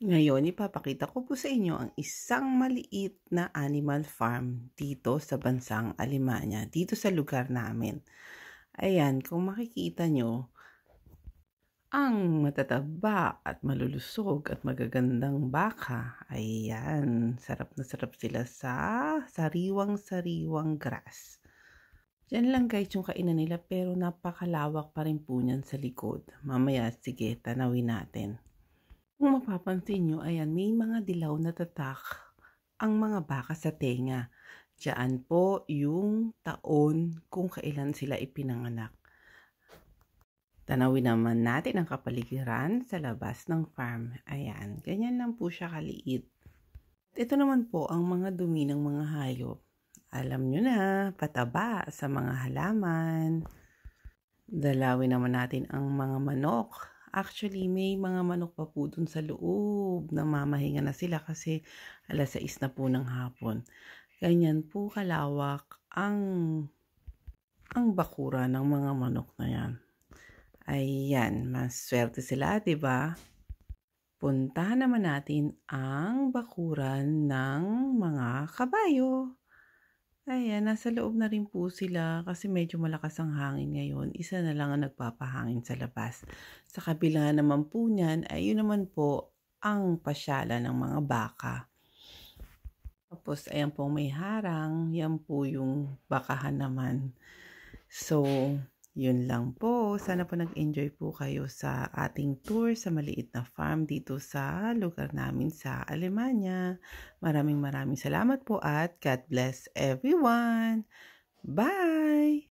Ngayon, ipapakita ko po sa inyo ang isang maliit na animal farm dito sa bansang Alemanya, dito sa lugar namin. Ayan, kung makikita nyo, ang matataba at malulusog at magagandang baka. Ayan, sarap na sarap sila sa sariwang-sariwang grass. Diyan lang guys yung kainan nila pero napakalawak pa rin po niyan sa likod. Mamaya, sige, tanawin natin. Kung mapapansin nyo, ayan, may mga dilaw na tatak ang mga baka sa tenga. Diyan po yung taon kung kailan sila ipinanganak. Tanawin naman natin ang kapaligiran sa labas ng farm. Ayan, ganyan lang po siya kaliit. Ito naman po ang mga dumi ng mga hayop. Alam nyo na, pataba sa mga halaman. Dalawin naman natin ang mga manok. Actually, may mga manok pa po dun sa loob. Namamahinga na sila kasi 6:00 na po ng hapon. Ganyan po kalawak ang bakura ng mga manok na yan. Ayan, maswerte sila, 'di ba? Puntahan naman natin ang bakuran ng mga kabayo. Ayan, nasa loob na rin po sila kasi medyo malakas ang hangin ngayon. Isa na lang ang nagpapahangin sa labas. Sa kabila naman po niyan, ay yun naman po ang pasyala ng mga baka. Tapos, ayan po may harang. Yan po yung bakahan naman. So, yun lang po. Sana po nag-enjoy po kayo sa ating tour sa maliit na farm dito sa lugar namin sa Alemanya. Maraming salamat po at God bless everyone. Bye!